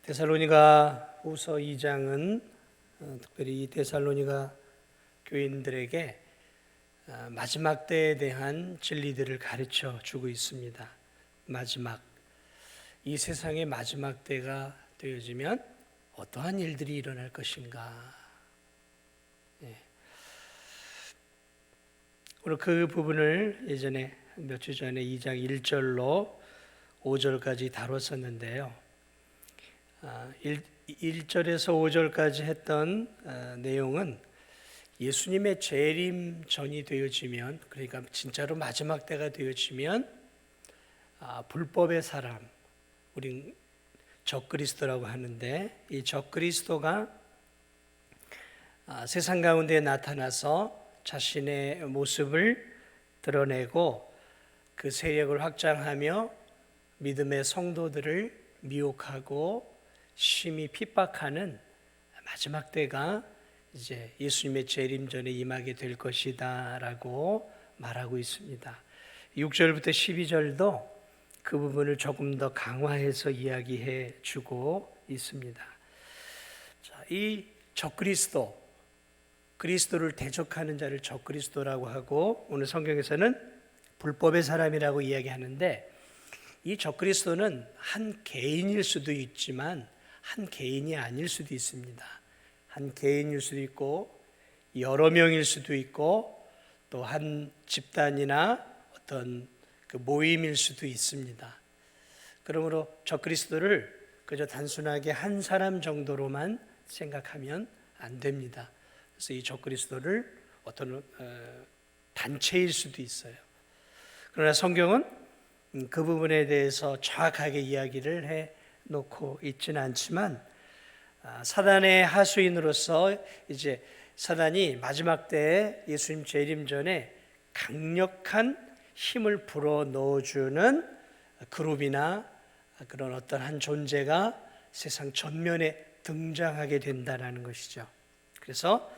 데살로니가 후서 2장은 특별히 이 데살로니가 교인들에게 마지막 때에 대한 진리들을 가르쳐 주고 있습니다. 이 세상의 마지막 때가 되어지면 어떠한 일들이 일어날 것인가. 오늘 그 부분을 예전에 몇 주 전에 2장 1절로 5절까지 다뤘었는데요. 1절에서 5절까지 했던 내용은 예수님의 재림 전이 되어지면, 그러니까 진짜로 마지막 때가 되어지면 불법의 사람, 우린 적그리스도라고 하는데, 이 적그리스도가 세상 가운데 나타나서 자신의 모습을 드러내고 그 세력을 확장하며 믿음의 성도들을 미혹하고 심히 핍박하는 마지막 때가 이제 예수님의 재림 전에 임하게 될 것이다 라고 말하고 있습니다. 6절부터 12절도 그 부분을 조금 더 강화해서 이야기해 주고 있습니다. 자, 이 적그리스도, 그리스도를 대적하는 자를 적그리스도라고 하고, 오늘 성경에서는 불법의 사람이라고 이야기하는데, 이 적그리스도는 한 개인일 수도 있지만 한 개인이 아닐 수도 있습니다. 한 개인일 수도 있고 여러 명일 수도 있고 또 한 집단이나 어떤 그 모임일 수도 있습니다. 그러므로 적그리스도를 그저 단순하게 한 사람 정도로만 생각하면 안 됩니다. 그래서 이 적그리스도를 어떤 단체일 수도 있어요. 그러나 성경은 그 부분에 대해서 정확하게 이야기를 해 놓고 있지는 않지만, 사단의 하수인으로서 이제 사단이 마지막 때에 예수님 재림 전에 강력한 힘을 불어 넣어주는 그룹이나 그런 어떤 한 존재가 세상 전면에 등장하게 된다는 것이죠. 그래서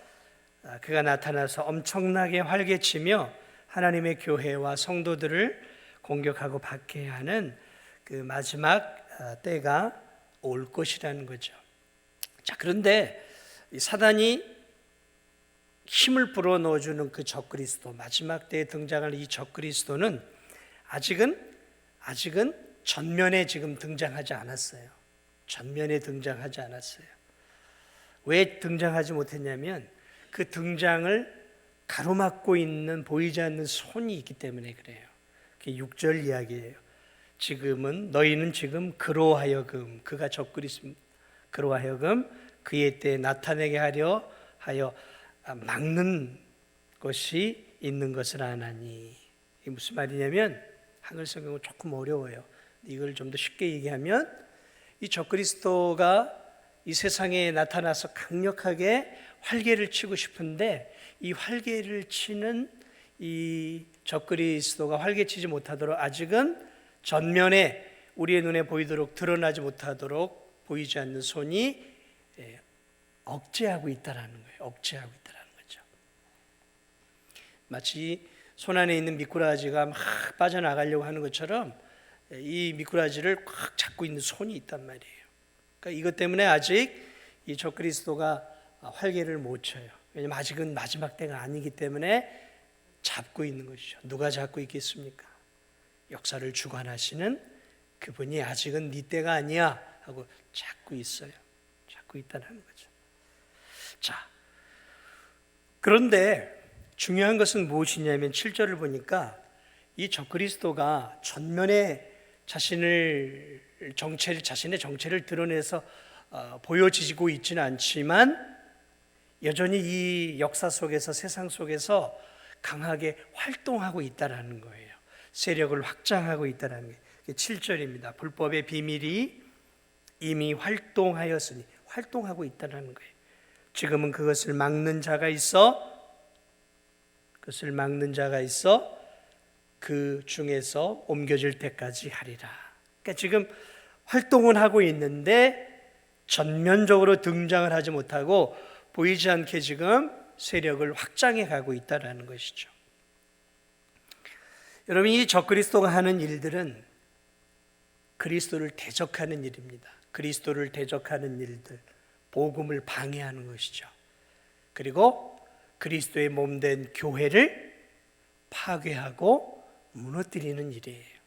그가 나타나서 엄청나게 활개치며 하나님의 교회와 성도들을 공격하고 박해하는 그 마지막 때가 올 것이라는 거죠. 자, 그런데 사단이 힘을 불어넣어주는 그 적그리스도, 마지막 때에 등장할 이 적그리스도는 아직은 전면에 지금 등장하지 않았어요. 전면에 등장하지 않았어요. 왜 등장하지 못했냐면 그 등장을 가로막고 있는 보이지 않는 손이 있기 때문에 그래요. 6절 이야기예요. 너희는 지금 그로 하여금, 그가 적그리스도, 그로 하여금 그의 때에 나타내게 하려 하여 막는 것이 있는 것을 아나니. 이게 무슨 말이냐면, 한글 성경은 조금 어려워요. 이걸 좀 더 쉽게 얘기하면, 이 적그리스도가 이 세상에 나타나서 강력하게 활개를 치고 싶은데, 이 활개를 치는 이 적그리스도가 활개치지 못하도록, 아직은 전면에 우리의 눈에 보이도록 드러나지 못하도록 보이지 않는 손이 억제하고 있다라는 거예요. 억제하고 있다라는 거죠. 마치 손 안에 있는 미꾸라지가 막 빠져나가려고 하는 것처럼 이 미꾸라지를 꽉 잡고 있는 손이 있단 말이에요. 그러니까 이것 때문에 아직 이 적그리스도가 활개를 못 쳐요. 왜냐하면 아직은 마지막 때가 아니기 때문에 잡고 있는 것이죠. 누가 잡고 있겠습니까? 역사를 주관하시는 그분이 아직은 네 때가 아니야 하고 잡고 있어요. 잡고 있다는 거죠. 자, 그런데 중요한 것은 무엇이냐면 7절을 보니까 이 적그리스도가 전면에 자신의 정체를 드러내서 보여지고 있지는 않지만 여전히 이 역사 속에서, 세상 속에서 강하게 활동하고 있다는 거예요. 세력을 확장하고 있다는 거예요. 7절입니다. 불법의 비밀이 이미 활동하였으니, 활동하고 있다는 거예요. 지금은 그것을 막는 자가 있어 그 중에서 옮겨질 때까지 하리라. 그러니까 지금 활동은 하고 있는데 전면적으로 등장을 하지 못하고 보이지 않게 지금 세력을 확장해 가고 있다는 것이죠. 여러분, 이 적그리스도가 하는 일들은 그리스도를 대적하는 일입니다. 그리스도를 대적하는 일들, 복음을 방해하는 것이죠. 그리고 그리스도의 몸된 교회를 파괴하고 무너뜨리는 일이에요.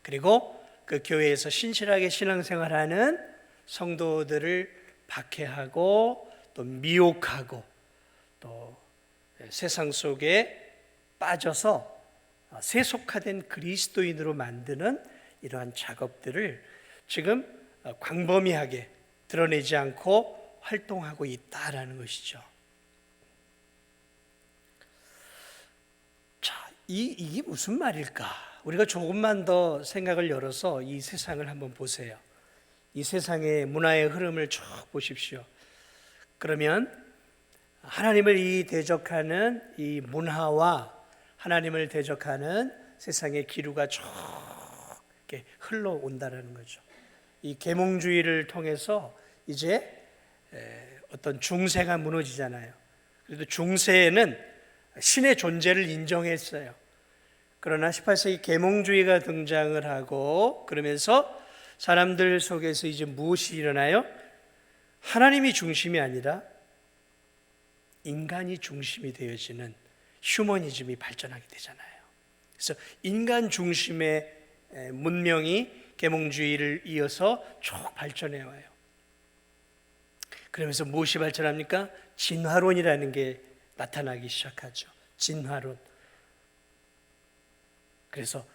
그리고 그 교회에서 신실하게 신앙생활하는 성도들을 박해하고 또 미혹하고 또 세상 속에 빠져서 세속화된 그리스도인으로 만드는 이러한 작업들을 지금 광범위하게 드러내지 않고 활동하고 있다라는 것이죠. 자, 이게 무슨 말일까? 우리가 조금만 더 생각을 열어서 이 세상을 한번 보세요. 이 세상의 문화의 흐름을 쭉 보십시오. 그러면 하나님을 대적하는 이 문화와 하나님을 대적하는 세상의 기류가 쭉 이렇게 흘러온다는 거죠. 이 계몽주의를 통해서 이제 어떤 중세가 무너지잖아요. 그래도 중세에는 신의 존재를 인정했어요. 그러나 18세기 계몽주의가 등장을 하고 그러면서 사람들 속에서 이제 무엇이 일어나요? 하나님이 중심이 아니라 인간이 중심이 되어지는 휴머니즘이 발전하게 되잖아요. 그래서 인간 중심의 문명이 계몽주의를 이어서 쭉 발전해 와요. 그러면서 무엇이 발전합니까? 진화론이라는 게 나타나기 시작하죠. 진화론. 그래서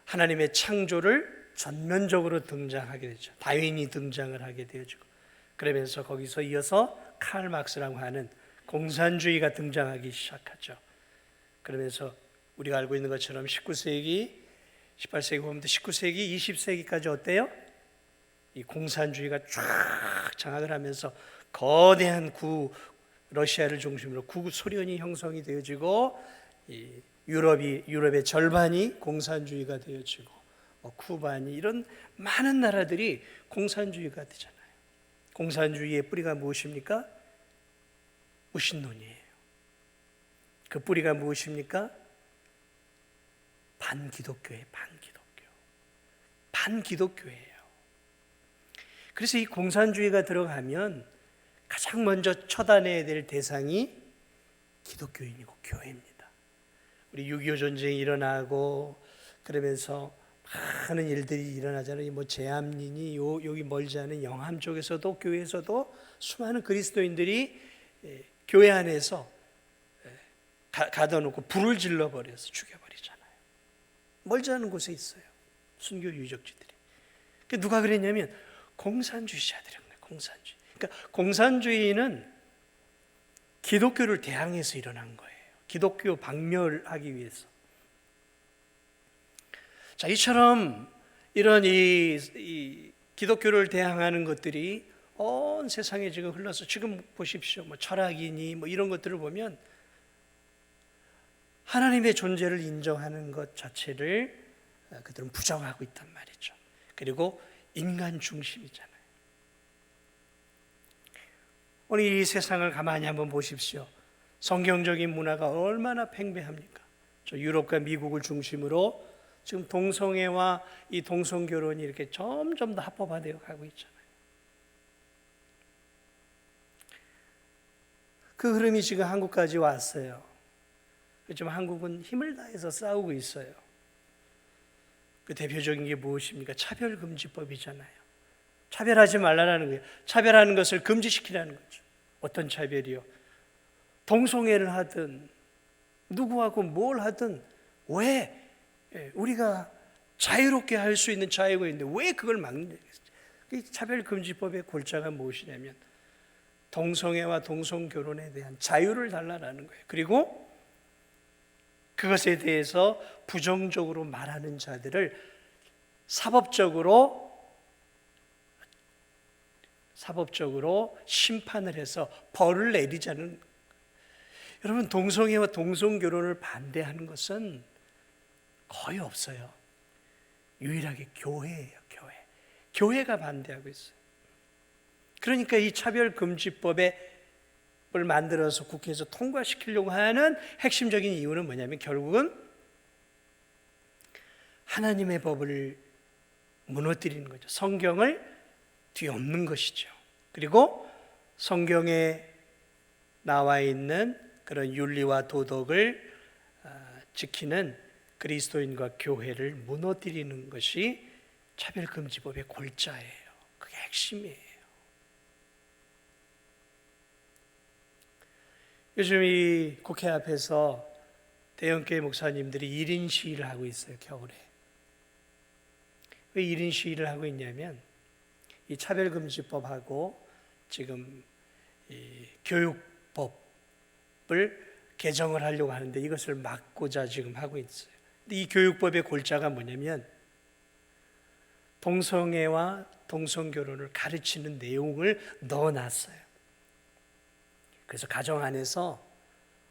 하나님의 창조를 전면적으로 등장하게 되죠. 다윈이 등장을 하게 되어지고 그러면서 거기서 이어서 칼 막스라고 하는 공산주의가 등장하기 시작하죠. 그러면서 우리가 알고 있는 것처럼 19세기, 18세기 보면 19세기, 20세기까지 어때요? 이 공산주의가 쫙 장악을 하면서 거대한 러시아를 중심으로 구소련이 형성이 되어지고 이 유럽의 절반이 공산주의가 되어지고 쿠바니 이런 많은 나라들이 공산주의가 되잖아요. 공산주의의 뿌리가 무엇입니까? 무신론이에요. 그 뿌리가 무엇입니까? 반기독교예요. 반기독교예요. 그래서 이 공산주의가 들어가면 가장 먼저 처단해야 될 대상이 기독교인이고 교회입니다. 우리 6.25 전쟁이 일어나고 그러면서 많은 일들이 일어나잖아요. 뭐 제암리니 여기 멀지 않은 영암 쪽에서도 교회에서도 수많은 그리스도인들이 교회 안에서 가둬놓고 불을 질러버려서 죽여버리잖아요. 멀지 않은 곳에 있어요. 순교 유적지들이. 누가 그랬냐면 공산주의자들인 거예요. 공산주의. 그러니까 공산주의는 기독교를 대항해서 일어난 거예요. 기독교 박멸하기 위해서. 자, 이처럼 이런 이 기독교를 대항하는 것들이 온 세상에 지금 흘러서 지금 보십시오. 뭐 철학이니 뭐 이런 것들을 보면 하나님의 존재를 인정하는 것 자체를 그들은 부정하고 있단 말이죠. 그리고 인간 중심이잖아요. 오늘 이 세상을 가만히 한번 보십시오. 성경적인 문화가 얼마나 팽배합니까? 저 유럽과 미국을 중심으로 지금 동성애와 이 동성결혼이 이렇게 점점 더 합법화되어 가고 있잖아요. 그 흐름이 지금 한국까지 왔어요. 그렇지만 한국은 힘을 다해서 싸우고 있어요. 그 대표적인 게 무엇입니까? 차별금지법이잖아요. 차별하지 말라는 거예요. 차별하는 것을 금지시키라는 거죠. 어떤 차별이요? 동성애를 하든 누구하고 뭘 하든 왜 우리가 자유롭게 할 수 있는 자유가 있는데 왜 그걸 막느냐. 차별금지법의 골자가 무엇이냐면 동성애와 동성결혼에 대한 자유를 달라라는 거예요. 그리고 그것에 대해서 부정적으로 말하는 자들을 사법적으로 심판을 해서 벌을 내리자는. 여러분, 동성애와 동성결혼을 반대하는 것은 거의 없어요. 유일하게 교회예요. 교회가 반대하고 있어요. 그러니까 이 차별금지법을 만들어서 국회에서 통과시키려고 하는 핵심적인 이유는 뭐냐면 결국은 하나님의 법을 무너뜨리는 거죠. 성경을 뒤엎는 것이죠. 그리고 성경에 나와 있는 그런 윤리와 도덕을 지키는 그리스도인과 교회를 무너뜨리는 것이 차별금지법의 골자예요. 그게 핵심이에요. 요즘 이 국회 앞에서 대형교회 목사님들이 1인 시위를 하고 있어요. 겨울에. 왜 1인 시위를 하고 있냐면 이 차별금지법하고 지금 이 교육법을 개정을 하려고 하는데 이것을 막고자 지금 하고 있어요. 근데 이 교육법의 골자가 뭐냐면 동성애와 동성결혼을 가르치는 내용을 넣어놨어요. 그래서 가정 안에서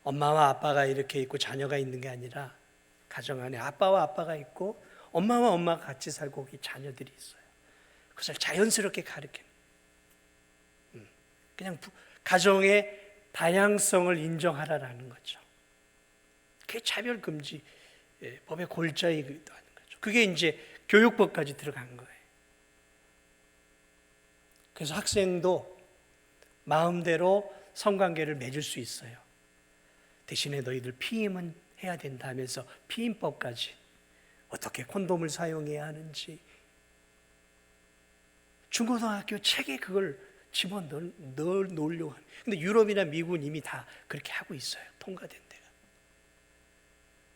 엄마와 아빠가 이렇게 있고 자녀가 있는 게 아니라 가정 안에 아빠와 아빠가 있고 엄마와 엄마가 같이 살고 거기 자녀들이 있어요. 그것을 자연스럽게 가르치는, 그냥 가정의 다양성을 인정하라라는 거죠. 그게 차별금지 법의 골자이기도 하는 거죠. 그게 이제 교육법까지 들어간 거예요. 그래서 학생도 마음대로 성관계를 맺을 수 있어요. 대신에 너희들 피임은 해야 된다 하면서 피임법까지, 어떻게 콘돔을 사용해야 하는지 중고등학교 책에 그걸 집어넣으려고 하는. 근데 유럽이나 미국은 이미 다 그렇게 하고 있어요. 통과된 데가.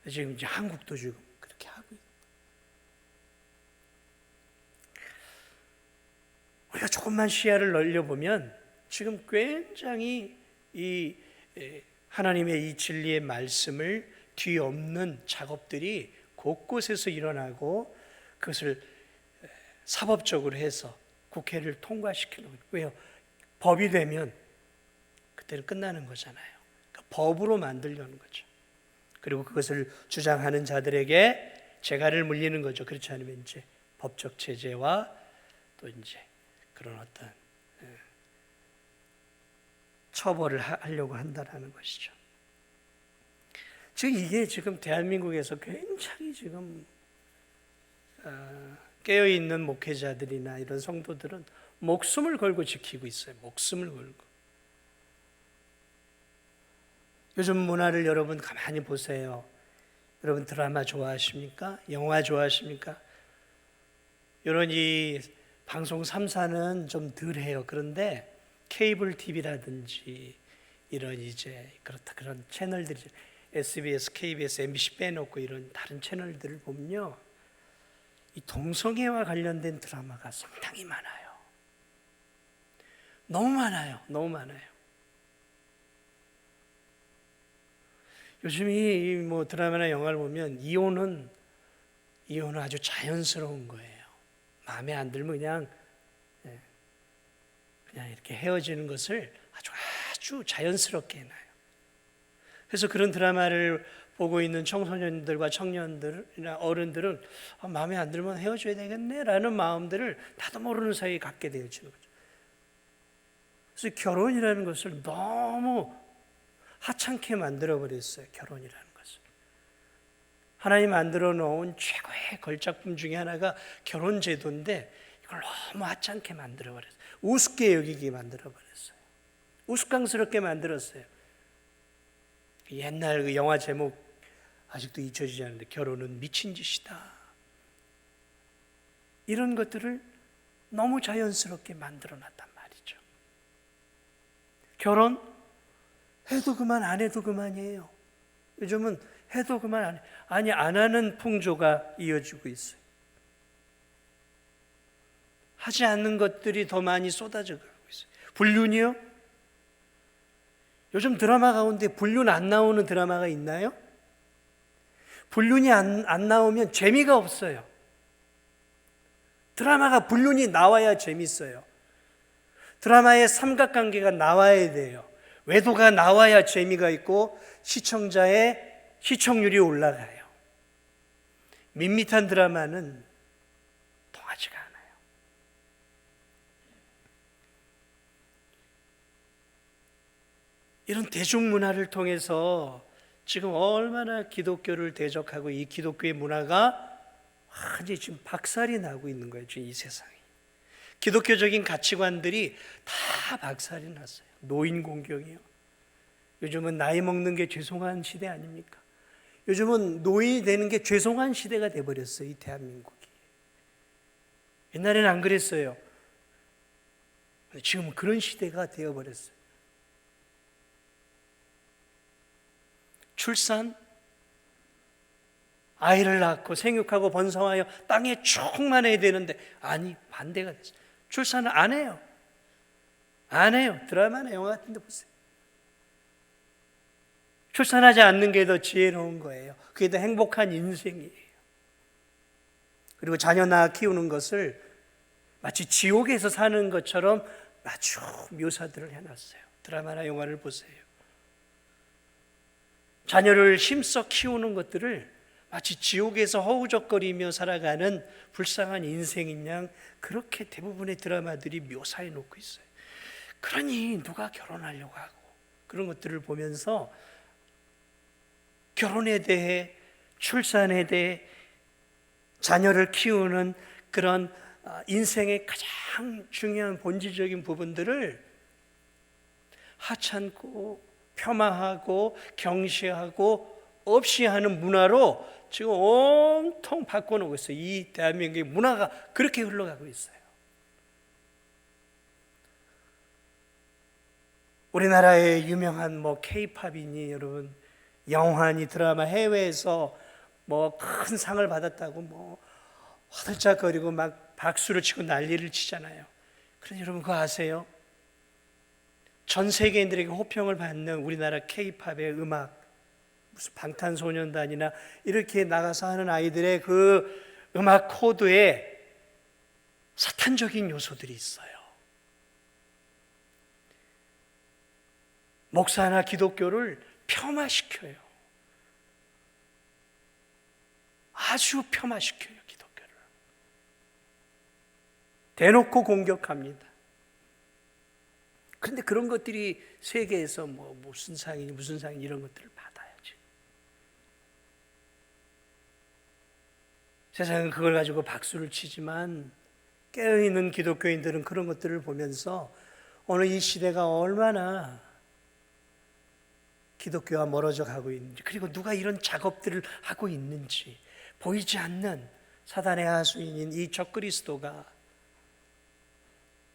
지금 이제 한국도 지금 그렇게 하고 있어요. 우리가 조금만 시야를 넓혀보면 지금 굉장히 이 하나님의 이 진리의 말씀을 뒤엎는 작업들이 곳곳에서 일어나고 그것을 사법적으로 해서 국회를 통과시키려고. 왜요? 법이 되면 그때는 끝나는 거잖아요. 그러니까 법으로 만들려는 거죠. 그리고 그것을 주장하는 자들에게 재갈을 물리는 거죠. 그렇지 않으면 이제 법적 제재와 또 이제 그런 어떤 처벌을 하려고 한다라는 것이죠. 즉 이게 지금 대한민국에서 굉장히 지금 깨어있는 목회자들이나 이런 성도들은 목숨을 걸고 지키고 있어요. 목숨을 걸고. 요즘 문화를 여러분 가만히 보세요. 여러분 드라마 좋아하십니까? 영화 좋아하십니까? 이런 이 방송 3사는 좀 덜해요. 그런데 케이블 TV라든지 이런 이제 그런 채널들이 SBS, KBS, MBC 빼놓고 이런 다른 채널들을 보면요, 이 동성애와 관련된 드라마가 상당히 많아요. 너무 많아요. 너무 많아요. 요즘 이 뭐 드라마나 영화를 보면 이혼은 아주 자연스러운 거예요. 마음에 안 들면 그냥 이렇게 헤어지는 것을 아주 자연스럽게 해놔요. 그래서 그런 드라마를 보고 있는 청소년들과 청년들이나 어른들은 마음에 안 들면 헤어져야 되겠네라는 마음들을 나도 모르는 사이에 갖게 되어지는 거죠. 그래서 결혼이라는 것을 너무 하찮게 만들어버렸어요. 결혼이라는 것을. 하나님 만들어 놓은 최고의 걸작품 중에 하나가 결혼제도인데 이걸 너무 하찮게 만들어버렸어요. 우습게 여기게 만들어버렸어요. 우스꽝스럽게 만들었어요. 옛날 그 영화 제목 아직도 잊혀지지 않는데 결혼은 미친 짓이다. 이런 것들을 너무 자연스럽게 만들어 놨단 말이죠. 결혼 해도 그만 안 해도 그만이에요. 요즘은 해도 그만 안 해. 아니 안 하는 풍조가 이어지고 있어요. 하지 않는 것들이 더 많이 쏟아져 가고 있어요. 불륜이요? 요즘 드라마 가운데 불륜 안 나오는 드라마가 있나요? 불륜이 안 나오면 재미가 없어요. 드라마가 불륜이 나와야 재밌어요. 드라마의 삼각관계가 나와야 돼요. 외도가 나와야 재미가 있고 시청자의 시청률이 올라가요. 밋밋한 드라마는 통하지가 않아요. 이런 대중문화를 통해서 지금 얼마나 기독교를 대적하고 이 기독교의 문화가 완전히 지금 박살이 나고 있는 거예요. 지금 이 세상이. 기독교적인 가치관들이 다 박살이 났어요. 노인 공경이요. 요즘은 나이 먹는 게 죄송한 시대 아닙니까? 요즘은 노인이 되는 게 죄송한 시대가 돼버렸어요. 이 대한민국이. 옛날에는 안 그랬어요. 지금은 그런 시대가 되어버렸어요. 출산, 아이를 낳고 생육하고 번성하여 땅에 충만해야 되는데 아니 반대가 됐어요. 출산을 안 해요. 안 해요. 드라마나 영화 같은 데 보세요. 출산하지 않는 게 더 지혜로운 거예요. 그게 더 행복한 인생이에요. 그리고 자녀 낳아 키우는 것을 마치 지옥에서 사는 것처럼 아주 묘사들을 해놨어요. 드라마나 영화를 보세요. 자녀를 힘써 키우는 것들을 마치 지옥에서 허우적거리며 살아가는 불쌍한 인생인 양 그렇게 대부분의 드라마들이 묘사해 놓고 있어요. 그러니 누가 결혼하려고 하고 그런 것들을 보면서 결혼에 대해, 출산에 대해, 자녀를 키우는 그런 인생의 가장 중요한 본질적인 부분들을 하찮고 폄하하고 경시하고 없이 하는 문화로 지금 온통 바꿔놓고 있어요. 이 대한민국의 문화가 그렇게 흘러가고 있어요. 우리나라의 유명한 K-팝이니 여러분 영화니 드라마 해외에서 큰 상을 받았다고 화들짝거리고 막 박수를 치고 난리를 치잖아요. 그런데 여러분 그거 아세요? 전 세계인들에게 호평을 받는 우리나라 K-팝의 음악, 무슨 방탄소년단이나 이렇게 나가서 하는 아이들의 그 음악 코드에 사탄적인 요소들이 있어요. 목사나 기독교를 폄하시켜요. 아주 폄하시켜요, 기독교를. 대놓고 공격합니다. 그런데 그런 것들이 세계에서 무슨 상이니 무슨 상이니 이런 것들을 받아야지. 세상은 그걸 가지고 박수를 치지만 깨어있는 기독교인들은 그런 것들을 보면서 오늘 이 시대가 얼마나 기독교와 멀어져 가고 있는지, 그리고 누가 이런 작업들을 하고 있는지 보이지 않는 사단의 하수인인 이 적그리스도가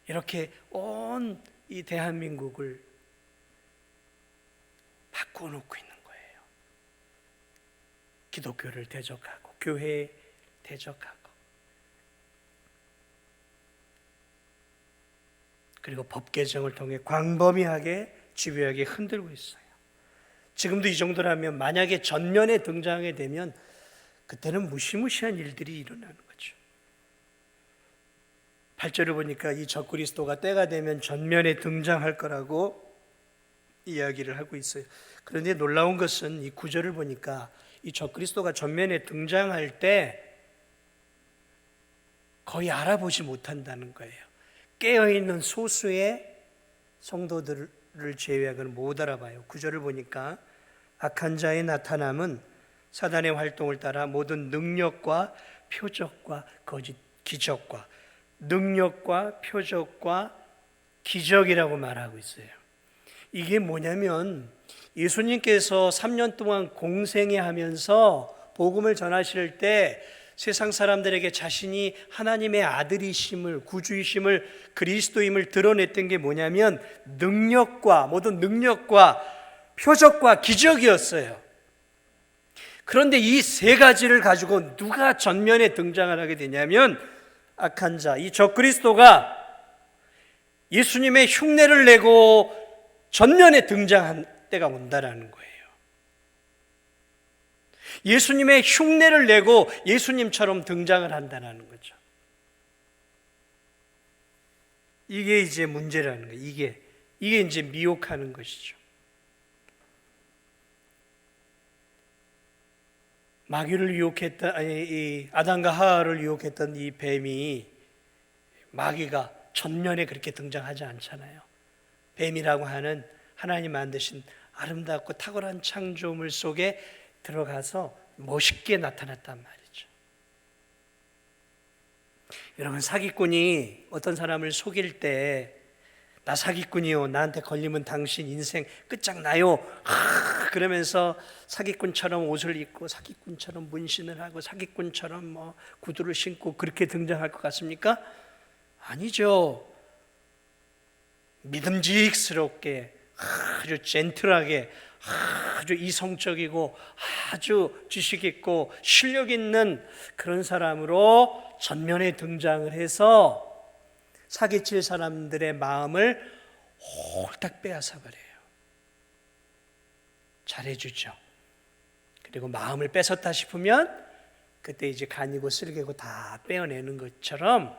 이렇게 온 이 대한민국을 바꿔놓고 있는 거예요. 기독교를 대적하고 교회에 대적하고 그리고 법 개정을 통해 광범위하게 집요하게 흔들고 있어요. 지금도 이 정도라면 만약에 전면에 등장하게 되면 그때는 무시무시한 일들이 일어나는 거죠. 8절을 보니까 이 적그리스도가 때가 되면 전면에 등장할 거라고 이야기를 하고 있어요. 그런데 놀라운 것은 이 9절을 보니까 이 적그리스도가 전면에 등장할 때 거의 알아보지 못한다는 거예요. 깨어있는 소수의 성도들을 제외하고는 못 알아봐요. 9절을 보니까 악한 자의 나타남은 사단의 활동을 따라 모든 능력과 표적과 거짓 기적과 능력과 표적과 기적이라고 말하고 있어요. 이게 뭐냐면 예수님께서 3년 동안 공생애 하면서 복음을 전하실 때 세상 사람들에게 자신이 하나님의 아들이심을, 구주이심을, 그리스도임을 드러냈던 게 뭐냐면 능력과 모든 능력과 표적과 기적이었어요. 그런데 이 세 가지를 가지고 누가 전면에 등장을 하게 되냐면 악한 자, 이 적그리스도가 예수님의 흉내를 내고 전면에 등장한 때가 온다라는 거예요. 예수님의 흉내를 내고 예수님처럼 등장을 한다는 거죠. 이게 이제 문제라는 거예요. 이게 이제 미혹하는 것이죠. 마귀를 유혹했던 이 아담과 하와를 유혹했던 이 뱀이 마귀가 전면에 그렇게 등장하지 않잖아요. 뱀이라고 하는 하나님 만드신 아름답고 탁월한 창조물 속에 들어가서 멋있게 나타났단 말이죠. 여러분, 사기꾼이 어떤 사람을 속일 때 나 사기꾼이요, 나한테 걸리면 당신 인생 끝장나요, 그러면서 사기꾼처럼 옷을 입고 사기꾼처럼 문신을 하고 사기꾼처럼 뭐 구두를 신고 그렇게 등장할 것 같습니까? 아니죠. 믿음직스럽게, 아주 젠틀하게, 아주 이성적이고 아주 지식 있고 실력 있는 그런 사람으로 전면에 등장을 해서 사기칠 사람들의 마음을 홀딱 빼앗아 버려요. 잘해주죠. 그리고 마음을 뺏었다 싶으면 그때 이제 간이고 쓸개고 다 빼어내는 것처럼,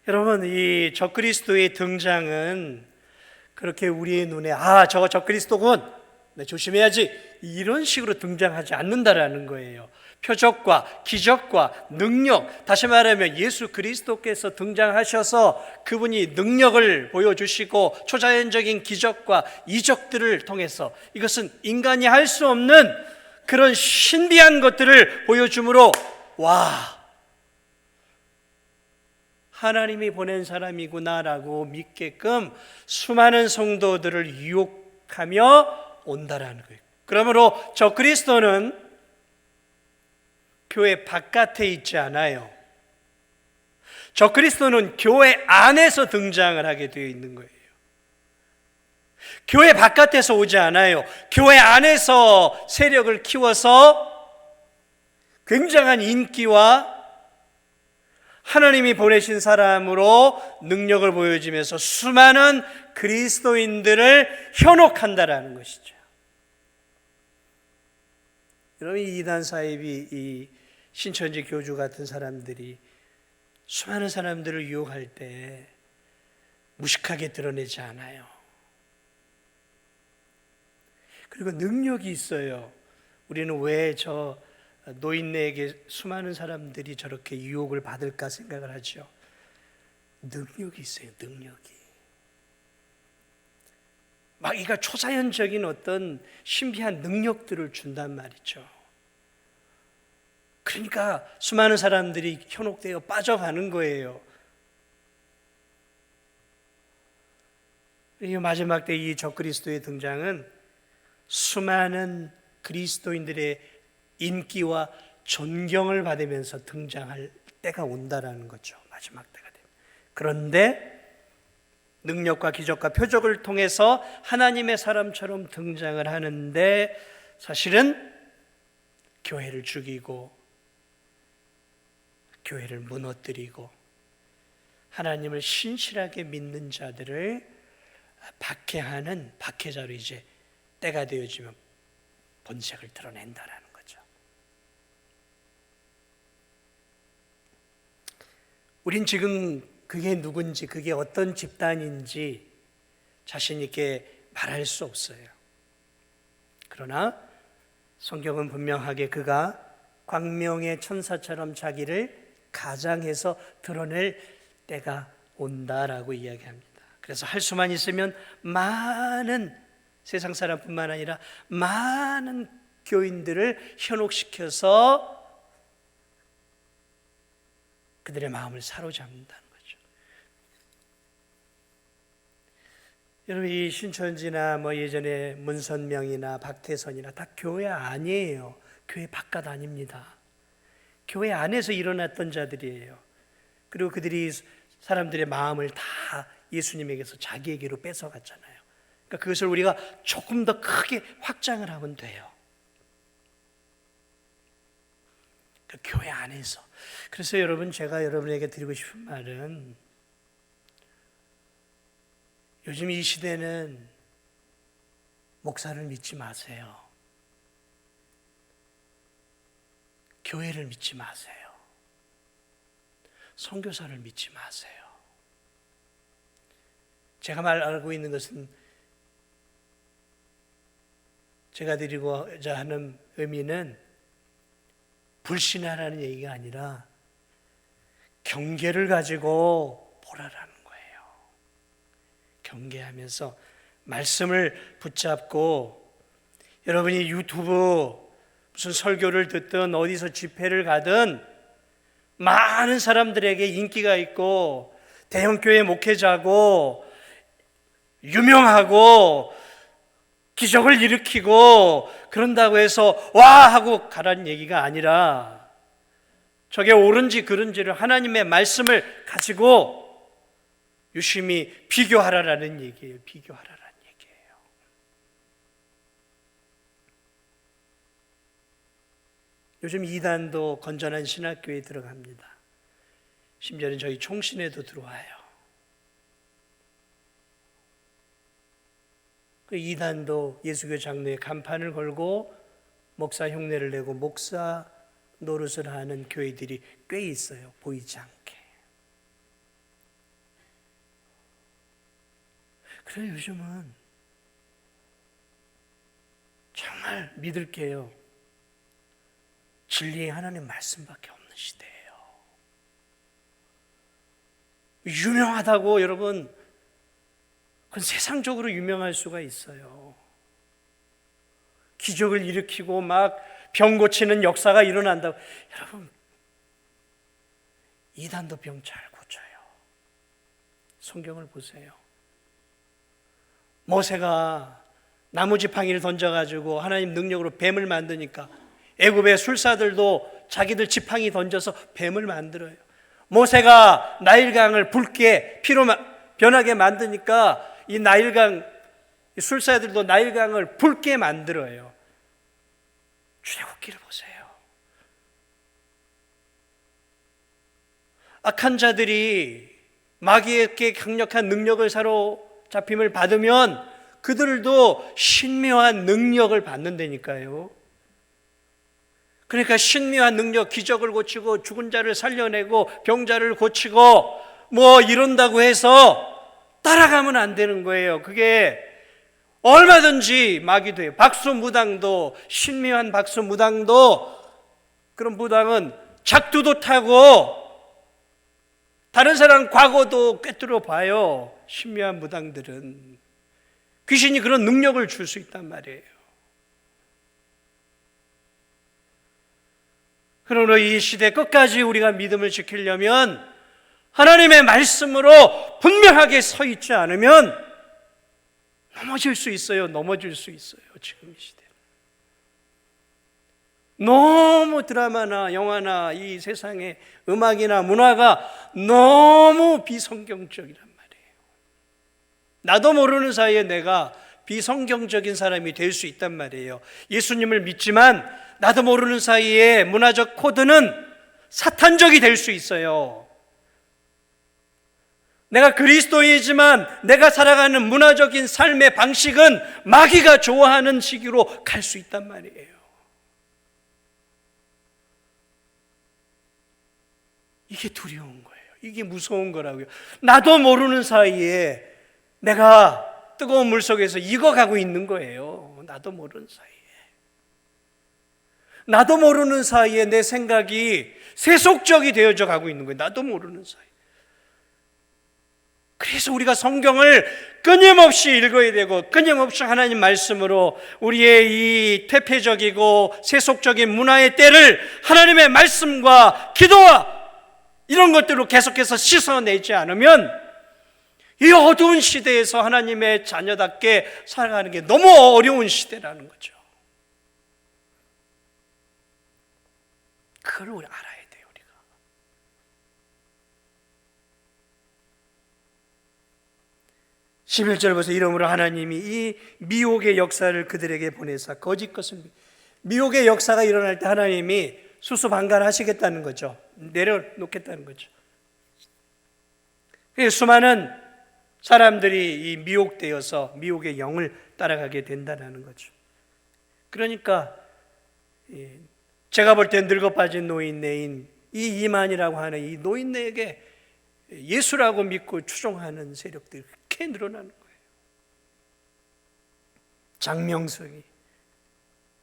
여러분, 이 적그리스도의 등장은 그렇게 우리의 눈에 저거 적그리스도군, 네, 조심해야지, 이런 식으로 등장하지 않는다라는 거예요. 표적과 기적과 능력, 다시 말하면 예수 그리스도께서 등장하셔서 그분이 능력을 보여주시고 초자연적인 기적과 이적들을 통해서, 이것은 인간이 할 수 없는 그런 신비한 것들을 보여줌으로, 하나님이 보낸 사람이구나라고 믿게끔 수많은 성도들을 유혹하며 온다라는 거예요. 그러므로 적그리스도는 교회 바깥에 있지 않아요. 적그리스도는 교회 안에서 등장을 하게 되어 있는 거예요. 교회 바깥에서 오지 않아요. 교회 안에서 세력을 키워서 굉장한 인기와 하나님이 보내신 사람으로 능력을 보여주면서 수많은 그리스도인들을 현혹한다라는 것이죠. 여러분, 이 이단 사입이, 이 신천지 교주 같은 사람들이 수많은 사람들을 유혹할 때 무식하게 드러내지 않아요. 그리고 능력이 있어요. 우리는 왜 저 노인네에게 수많은 사람들이 저렇게 유혹을 받을까 생각을 하죠. 능력이 있어요. 능력이. 막 이가 초자연적인 어떤 신비한 능력들을 준단 말이죠. 그러니까 수많은 사람들이 현혹되어 빠져가는 거예요. 이 마지막 때 이 적그리스도의 등장은 수많은 그리스도인들의 인기와 존경을 받으면서 등장할 때가 온다라는 거죠. 마지막 때가 되면. 그런데 능력과 기적과 표적을 통해서 하나님의 사람처럼 등장을 하는데 사실은 교회를 죽이고 교회를 무너뜨리고 하나님을 신실하게 믿는 자들을 박해하는 박해자로 이제 때가 되어지면 본색을 드러낸다라는 거죠. 우린 지금 그게 누군지, 그게 어떤 집단인지 자신 있게 말할 수 없어요. 그러나 성경은 분명하게 그가 광명의 천사처럼 자기를 가장해서 드러낼 때가 온다라고 이야기합니다. 그래서 할 수만 있으면 많은 세상 사람뿐만 아니라 많은 교인들을 현혹시켜서 그들의 마음을 사로잡는다는 거죠. 여러분, 이 신천지나 뭐 예전에 문선명이나 박태선이나 다 교회 아니에요. 교회 바깥 아닙니다. 교회 안에서 일어났던 자들이에요. 그리고 그들이 사람들의 마음을 다 예수님에게서 자기에게로 뺏어갔잖아요. 그러니까 그것을 우리가 조금 더 크게 확장을 하면 돼요. 그 교회 안에서. 그래서 여러분, 제가 여러분에게 드리고 싶은 말은, 요즘 이 시대는 목사를 믿지 마세요. 교회를 믿지 마세요. 선교사를 믿지 마세요. 제가 말하고 있는 것은, 제가 드리고자 하는 의미는 불신하라는 얘기가 아니라 경계를 가지고 보라라는 거예요. 경계하면서 말씀을 붙잡고, 여러분이 유튜브 무슨 설교를 듣든 어디서 집회를 가든 많은 사람들에게 인기가 있고 대형교회 목회자고 유명하고 기적을 일으키고 그런다고 해서 와 하고 가라는 얘기가 아니라 저게 옳은지 그른지를 하나님의 말씀을 가지고 유심히 비교하라라는 얘기예요. 비교하라라는 얘기예요. 요즘 이단도 건전한 신학교에 들어갑니다. 심지어는 저희 총신에도 들어와요. 그 이단도 예수교 장로의 간판을 걸고 목사 흉내를 내고 목사 노릇을 하는 교회들이 꽤 있어요. 보이지 않게. 그래 요즘은 정말 믿을게요. 진리의 하나님 말씀밖에 없는 시대예요. 유명하다고 여러분 그건 세상적으로 유명할 수가 있어요. 기적을 일으키고 막 병 고치는 역사가 일어난다고. 여러분 이단도 병 잘 고쳐요. 성경을 보세요. 모세가 나무 지팡이를 던져가지고 하나님 능력으로 뱀을 만드니까 애굽의 술사들도 자기들 지팡이 던져서 뱀을 만들어요. 모세가 나일강을 붉게 피로 변하게 만드니까 이 나일강 술사들도 나일강을 붉게 만들어요. 출애굽기를 보세요. 악한 자들이 마귀에게 강력한 능력을 사로잡힘을 받으면 그들도 신묘한 능력을 받는다니까요. 그러니까 신묘한 능력, 기적을 고치고 죽은 자를 살려내고 병자를 고치고 뭐 이런다고 해서 따라가면 안 되는 거예요. 그게 얼마든지 마귀도 박수무당도 신묘한 박수무당도 그런 무당은 작두도 타고 다른 사람 과거도 꿰뚫어 봐요. 신묘한 무당들은 귀신이 그런 능력을 줄 수 있단 말이에요. 그러므로 이 시대 끝까지 우리가 믿음을 지키려면 하나님의 말씀으로 분명하게 서 있지 않으면 넘어질 수 있어요. 넘어질 수 있어요. 지금 이 시대 너무 드라마나 영화나 이 세상의 음악이나 문화가 너무 비성경적이란 말이에요. 나도 모르는 사이에 내가 비성경적인 사람이 될 수 있단 말이에요. 예수님을 믿지만 나도 모르는 사이에 문화적 코드는 사탄적이 될 수 있어요. 내가 그리스도이지만 내가 살아가는 문화적인 삶의 방식은 마귀가 좋아하는 시기로 갈 수 있단 말이에요. 이게 두려운 거예요. 이게 무서운 거라고요. 나도 모르는 사이에 내가 뜨거운 물 속에서 익어가고 있는 거예요. 나도 모르는 사이에. 나도 모르는 사이에 내 생각이 세속적이 되어져 가고 있는 거예요. 나도 모르는 사이에. 그래서 우리가 성경을 끊임없이 읽어야 되고 끊임없이 하나님 말씀으로 우리의 이 퇴폐적이고 세속적인 문화의 때를 하나님의 말씀과 기도와 이런 것들로 계속해서 씻어내지 않으면 이 어두운 시대에서 하나님의 자녀답게 살아가는 게 너무 어려운 시대라는 거죠. 그걸 우리 알아야 돼요. 우리가 11절 보세요. 이러므로 하나님이 이 미혹의 역사를 그들에게 보내사 거짓 것을 미혹의 역사가 일어날 때 하나님이 수수방관하시겠다는 거죠. 내려놓겠다는 거죠. 수많은 사람들이 이 미혹되어서 미혹의 영을 따라가게 된다는 거죠. 그러니까 제가 볼 때 늙어 빠진 노인네인 이 이만이라고 하는 이 노인네에게 예수라고 믿고 추종하는 세력들이 그렇게 늘어나는 거예요. 장명석이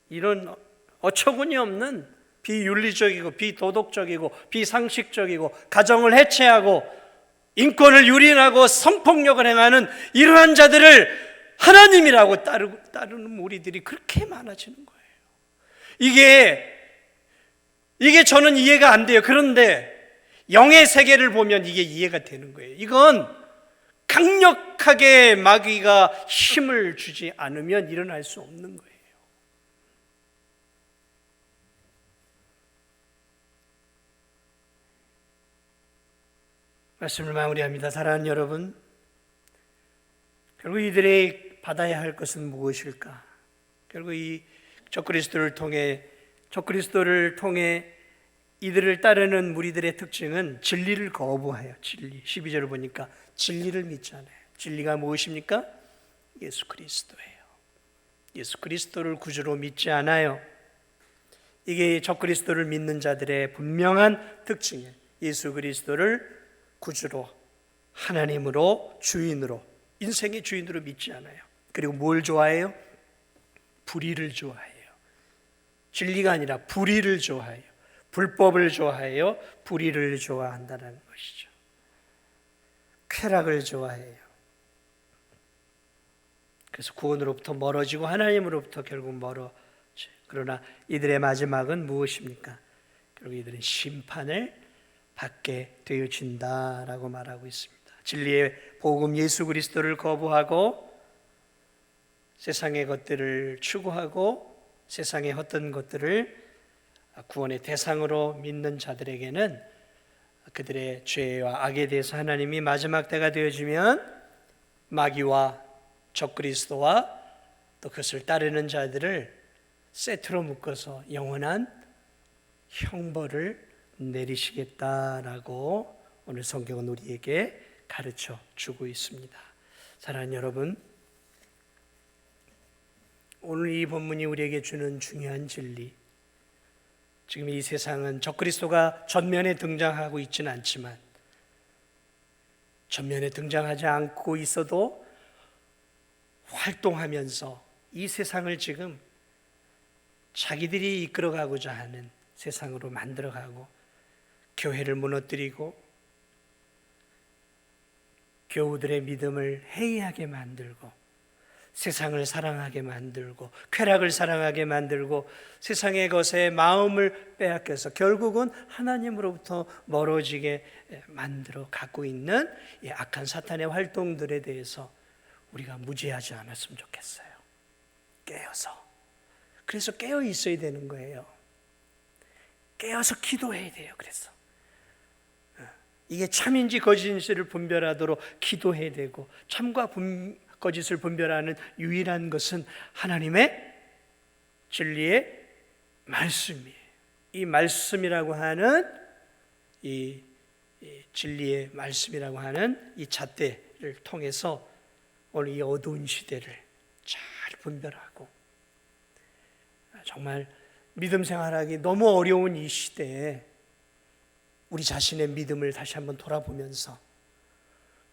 이런 어처구니 없는 비윤리적이고 비도덕적이고 비상식적이고 가정을 해체하고 인권을 유린하고 성폭력을 행하는 이러한 자들을 하나님이라고 따르는 무리들이 그렇게 많아지는 거예요. 이게 저는 이해가 안 돼요. 그런데 영의 세계를 보면 이게 이해가 되는 거예요. 이건 강력하게 마귀가 힘을 주지 않으면 일어날 수 없는 거예요. 말씀을 마무리합니다. 사랑하는 여러분, 결국 이들이 받아야 할 것은 무엇일까? 결국 이 적그리스도를 통해 이들을 따르는 무리들의 특징은 진리를 거부해요. 진리. 12절을 보니까 진리를 믿지 않아요. 진리가 무엇입니까? 예수 그리스도예요. 예수 그리스도를 구주로 믿지 않아요. 이게 적그리스도를 믿는 자들의 분명한 특징이에요. 예수 그리스도를 구주로, 하나님으로, 주인으로, 인생의 주인으로 믿지 않아요. 그리고 뭘 좋아해요? 불의를 좋아해요. 진리가 아니라 불의를 좋아해요. 불법을 좋아해요. 불의를 좋아한다는 것이죠. 쾌락을 좋아해요. 그래서 구원으로부터 멀어지고 하나님으로부터 결국 멀어져요. 그러나 이들의 마지막은 무엇입니까? 결국 이들은 심판을 받게 되어진다라고 말하고 있습니다. 진리의 복음 예수 그리스도를 거부하고 세상의 것들을 추구하고 세상의 헛된 것들을 구원의 대상으로 믿는 자들에게는 그들의 죄와 악에 대해서 하나님이 마지막 때가 되어지면 마귀와 적그리스도와 또 그것을 따르는 자들을 세트로 묶어서 영원한 형벌을 내리시겠다라고 오늘 성경은 우리에게 가르쳐 주고 있습니다. 사랑하는 여러분, 오늘 이 본문이 우리에게 주는 중요한 진리, 지금 이 세상은 적그리스도가 전면에 등장하고 있지는 않지만 전면에 등장하지 않고 있어도 활동하면서 이 세상을 지금 자기들이 이끌어가고자 하는 세상으로 만들어가고 교회를 무너뜨리고 교우들의 믿음을 해이하게 만들고 세상을 사랑하게 만들고 쾌락을 사랑하게 만들고 세상의 것에 마음을 빼앗겨서 결국은 하나님으로부터 멀어지게 만들어 갖고 있는 이 악한 사탄의 활동들에 대해서 우리가 무지하지 않았으면 좋겠어요. 깨어서. 그래서 깨어 있어야 되는 거예요. 깨어서 기도해야 돼요. 그래서 이게 참인지 거짓인지를 분별하도록 기도해야 되고, 참과 거짓을 분별하는 유일한 것은 하나님의 진리의 말씀이에요. 이 말씀이라고 하는 이 진리의 말씀이라고 하는 이 잣대를 통해서 오늘 이 어두운 시대를 잘 분별하고, 정말 믿음 생활하기 너무 어려운 이 시대에 우리 자신의 믿음을 다시 한번 돌아보면서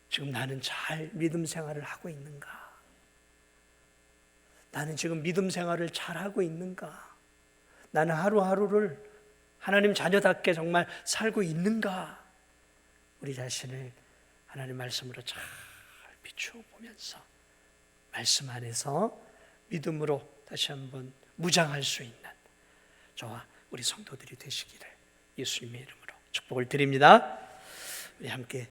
지금 나는 잘 믿음 생활을 하고 있는가? 나는 지금 믿음 생활을 잘하고 있는가? 나는 하루하루를 하나님 자녀답게 정말 살고 있는가? 우리 자신을 하나님 말씀으로 잘 비추어 보면서 말씀 안에서 믿음으로 다시 한번 무장할 수 있는 저와 우리 성도들이 되시기를 예수님의 이름으로 축복을 드립니다. 우리 함께